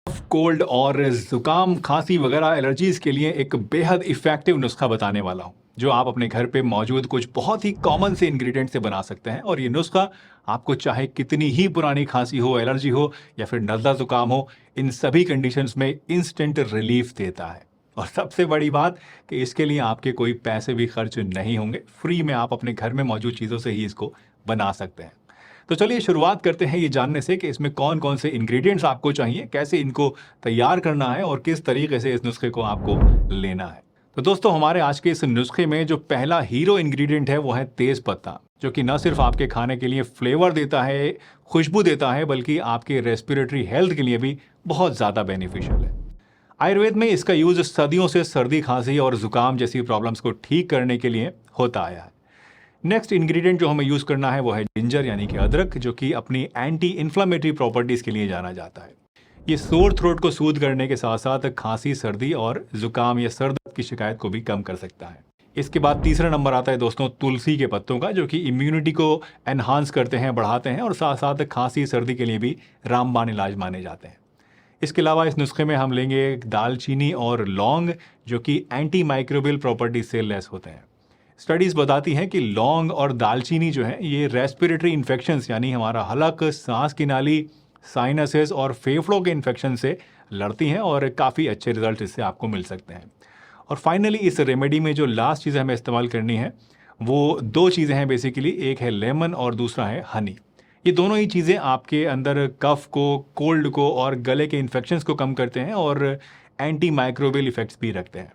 Cold और ज़ुकाम, खाँसी वगैरह एलर्जीज़ के लिए एक बेहद इफ़ेक्टिव नुस्ख़ा बताने वाला हूँ, जो आप अपने घर पे मौजूद कुछ बहुत ही कॉमन से इंग्रीडिएंट से बना सकते हैं और ये नुस्ख़ा आपको चाहे कितनी ही पुरानी खाँसी हो, एलर्जी हो या फिर नज़ला ज़ुकाम हो, इन सभी कंडीशंस में इंस्टेंट रिलीफ़ देता है। और सबसे बड़ी बात कि इसके लिए आपके कोई पैसे भी खर्च नहीं होंगे, फ्री में आप अपने घर में मौजूद चीज़ों से ही इसको बना सकते हैं। तो चलिए शुरुआत करते हैं ये जानने से कि इसमें कौन-कौन से इंग्रीडिएंट्स आपको चाहिए, कैसे इनको तैयार करना है और किस तरीके से इस नुस्खे को आपको लेना है। तो दोस्तों हमारे आज के इस नुस्खे में जो पहला हीरो इंग्रीडिएंट है वो है तेज पत्ता, जो कि न सिर्फ आपके खाने के लिए फ्लेवर देता है, खुशबू देता है, बल्कि आपके रेस्पिरेटरी हेल्थ के लिए भी बहुत ज़्यादा बेनिफिशियल है। आयुर्वेद में इसका यूज़ सदियों से सर्दी, खांसी और ज़ुकाम जैसी प्रॉब्लम्स को ठीक करने के लिए होता आया है। नेक्स्ट इंग्रेडिएंट जो हमें यूज़ करना है वो है जिंजर यानी कि अदरक, जो कि अपनी एंटी इन्फ्लामेटरी प्रॉपर्टीज़ के लिए जाना जाता है। ये सोर थ्रोट को सूद करने के साथ साथ खांसी, सर्दी और जुकाम या सर दर्द की शिकायत को भी कम कर सकता है। इसके बाद तीसरा नंबर आता है दोस्तों तुलसी के पत्तों का, जो कि इम्यूनिटी को एनहांस करते हैं, बढ़ाते हैं और साथ साथ खांसी, सर्दी के लिए भी रामबाण इलाज माने जाते हैं। इसके अलावा इस नुस्खे में हम लेंगे दालचीनी और लौंग, जो कि एंटी माइक्रोबियल प्रॉपर्टीज से लेस होते हैं। स्टडीज़ बताती हैं कि लौंग और दालचीनी जो है ये रेस्पिरेटरी इन्फेक्शंस यानी हमारा हलक, सांस की नाली, साइनसेस और फेफड़ों के इन्फेक्शन से लड़ती हैं और काफ़ी अच्छे रिजल्ट इससे आपको मिल सकते हैं। और फाइनली इस रेमेडी में जो लास्ट चीज़ हमें इस्तेमाल करनी है वो दो चीज़ें हैं बेसिकली, एक है लेमन और दूसरा है हनी। ये दोनों ही चीज़ें आपके अंदर कफ को, कोल्ड को और गले के इन्फेक्शंस को कम करते हैं और एंटी माइक्रोबियल इफेक्ट्स भी रखते हैं।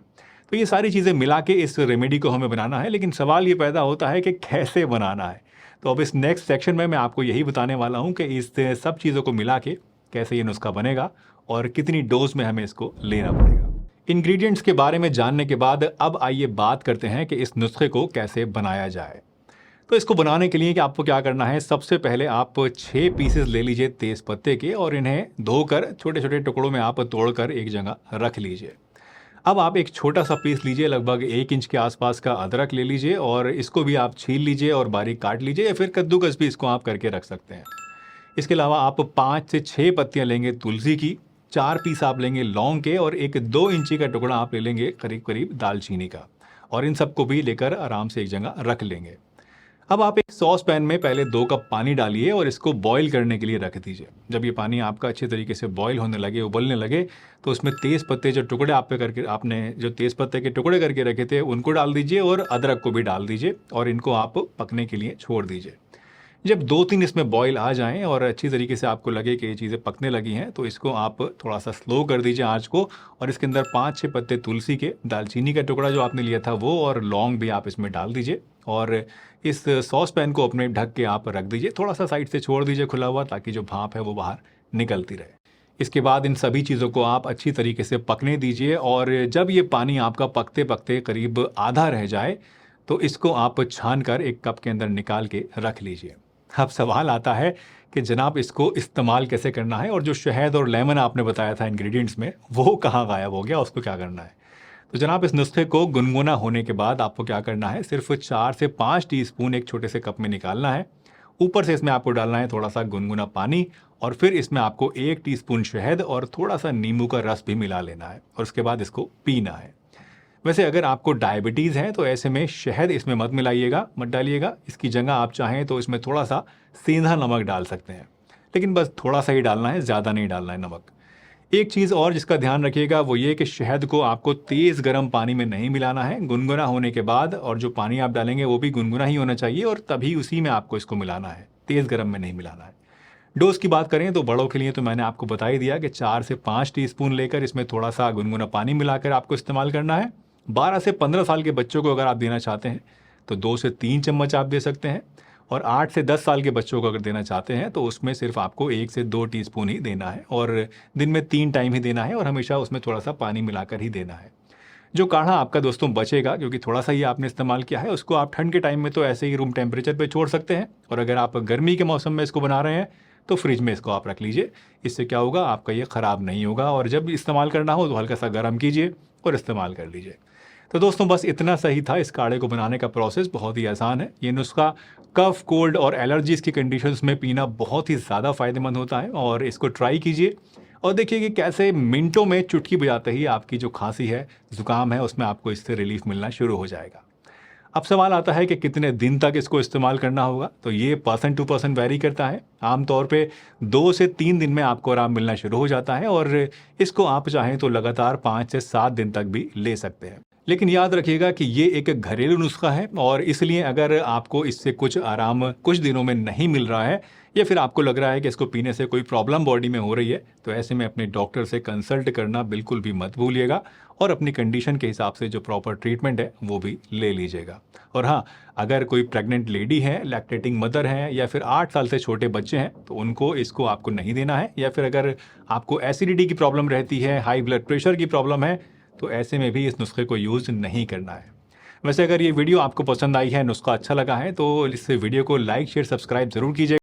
तो ये सारी चीज़ें मिला के इस रेमेडी को हमें बनाना है, लेकिन सवाल ये पैदा होता है कि कैसे बनाना है। तो अब इस नेक्स्ट सेक्शन में मैं आपको यही बताने वाला हूँ कि इस सब चीज़ों को मिला के कैसे ये नुस्खा बनेगा और कितनी डोज में हमें इसको लेना पड़ेगा। इंग्रेडिएंट्स के बारे में जानने के बाद अब आइए बात करते हैं कि इस नुस्खे को कैसे बनाया जाए। तो इसको बनाने के लिए कि आपको क्या करना है, सबसे पहले आप 6 पीसेस ले लीजिए तेज पत्ते के और इन्हें धोकर छोटे छोटे टुकड़ों में आप तोड़कर एक जगह रख लीजिए। अब आप एक छोटा सा पीस लीजिए, लगभग 1 इंच के आसपास का अदरक ले लीजिए और इसको भी आप छील लीजिए और बारीक काट लीजिए या फिर कद्दूकस भी इसको आप करके रख सकते हैं। इसके अलावा आप 5 से 6 पत्तियां लेंगे तुलसी की, 4 पीस आप लेंगे लौंग के और एक 2 इंची का टुकड़ा आप ले लेंगे करीब करीब दालचीनी का, और इन सबको भी लेकर आराम से एक जगह रख लेंगे। अब आप एक सॉस पैन में पहले 2 कप पानी डालिए और इसको बॉईल करने के लिए रख दीजिए। जब ये पानी आपका अच्छे तरीके से बॉईल होने लगे, उबलने लगे, तो उसमें तेज़ पत्ते जो टुकड़े आपने जो तेज़ पत्ते के टुकड़े करके रखे थे उनको डाल दीजिए और अदरक को भी डाल दीजिए और इनको आप पकने के लिए छोड़ दीजिए। जब 2-3 इसमें बॉईल आ जाएं और अच्छी तरीके से आपको लगे कि ये चीज़ें पकने लगी हैं, तो इसको आप थोड़ा सा स्लो कर दीजिए आँच को और इसके अंदर 5-6 पत्ते तुलसी के, दालचीनी का टुकड़ा जो आपने लिया था वो और लौंग भी आप इसमें डाल दीजिए और इस सॉस पैन को अपने ढक के आप रख दीजिए। थोड़ा सा साइड से छोड़ दीजिए खुला हुआ, ताकि जो भाप है वो बाहर निकलती रहे। इसके बाद इन सभी चीज़ों को आप अच्छी तरीके से पकने दीजिए और जब ये पानी आपका पकते पकते करीब आधा रह जाए, तो इसको आप छान कर एक कप के अंदर निकाल के रख लीजिए। अब सवाल आता है कि जनाब इसको इस्तेमाल कैसे करना है और जो शहद और लेमन आपने बताया था इंग्रेडिएंट्स में, वो कहाँ गायब हो गया, उसको क्या करना है। तो जनाब इस नुस्खे को गुनगुना होने के बाद आपको क्या करना है, सिर्फ 4 से 5 टीस्पून एक छोटे से कप में निकालना है। ऊपर से इसमें आपको डालना है थोड़ा सा गुनगुना पानी और फिर इसमें आपको 1 टीस्पून शहद और थोड़ा सा नींबू का रस भी मिला लेना है और उसके बाद इसको पीना है। वैसे अगर आपको डायबिटीज़ है तो ऐसे में शहद इसमें मत मिलाइएगा, मत डालिएगा। इसकी जगह आप चाहें तो इसमें थोड़ा सा सेंधा नमक डाल सकते हैं, लेकिन बस थोड़ा सा ही डालना है, ज़्यादा नहीं डालना है नमक। एक चीज़ और जिसका ध्यान रखिएगा वो ये कि शहद को आपको तेज़ गर्म पानी में नहीं मिलाना है, गुनगुना होने के बाद, और जो पानी आप डालेंगे वो भी गुनगुना ही होना चाहिए और तभी उसी में आपको इसको मिलाना है, तेज़ गर्म में नहीं मिलाना है। डोज की बात करें तो बड़ों के लिए तो मैंने आपको बता ही दिया कि 4 से 5 टीस्पून लेकर इसमें थोड़ा सा गुनगुना पानी मिलाकर आपको इस्तेमाल करना है। 12 से 15 साल के बच्चों को अगर आप देना चाहते हैं तो 2 से 3 चम्मच आप दे सकते हैं, और 8 से 10 साल के बच्चों को अगर देना चाहते हैं तो उसमें सिर्फ आपको 1 से 2 टीस्पून ही देना है और दिन में 3 टाइम ही देना है और हमेशा उसमें थोड़ा सा पानी मिलाकर ही देना है। जो काढ़ा आपका दोस्तों बचेगा, क्योंकि थोड़ा सा ही आपने इस्तेमाल किया है, उसको आप ठंड के टाइम में तो ऐसे ही रूम टेम्परेचर पे छोड़ सकते हैं, और अगर आप गर्मी के मौसम में इसको बना रहे हैं तो फ्रिज में इसको आप रख लीजिए। इससे क्या होगा, आपका ये ख़राब नहीं होगा, और जब इस्तेमाल करना हो तो हल्का सा गर्म कीजिए और इस्तेमाल कर लीजिए। तो दोस्तों बस इतना सही था इस काढ़े को बनाने का प्रोसेस, बहुत ही आसान है। ये नुस्खा कफ, कोल्ड और एलर्जीज़ की कंडीशंस में पीना बहुत ही ज़्यादा फ़ायदेमंद होता है और इसको ट्राई कीजिए और देखिए कि कैसे मिनटों में चुटकी बजाते ही आपकी जो खांसी है, ज़ुकाम है, उसमें आपको इससे रिलीफ मिलना शुरू हो जाएगा। अब सवाल आता है कि कितने दिन तक इसको इस्तेमाल करना होगा, तो ये पर्सन टू पर्सन वैरी करता है। आमतौर पे 2 से 3 दिन में आपको आराम मिलना शुरू हो जाता है और इसको आप चाहें तो लगातार 5 से 7 दिन तक भी ले सकते हैं। लेकिन याद रखिएगा कि ये एक घरेलू नुस्खा है और इसलिए अगर आपको इससे कुछ आराम कुछ दिनों में नहीं मिल रहा है या फिर आपको लग रहा है कि इसको पीने से कोई प्रॉब्लम बॉडी में हो रही है, तो ऐसे में अपने डॉक्टर से कंसल्ट करना बिल्कुल भी मत भूलिएगा और अपनी कंडीशन के हिसाब से जो प्रॉपर ट्रीटमेंट है वो भी ले लीजिएगा। और हाँ, अगर कोई प्रेग्नेंट लेडी है, लैक्टेटिंग मदर है या फिर 8 साल से छोटे बच्चे हैं, तो उनको इसको आपको नहीं देना है। या फिर अगर आपको एसिडिटी की प्रॉब्लम रहती है, हाई ब्लड प्रेशर की प्रॉब्लम है, तो ऐसे में भी इस नुस्खे को यूज़ नहीं करना है। वैसे अगर ये वीडियो आपको पसंद आई है, नुस्खा अच्छा लगा है, तो इस वीडियो को लाइक, शेयर, सब्सक्राइब ज़रूर कीजिएगा।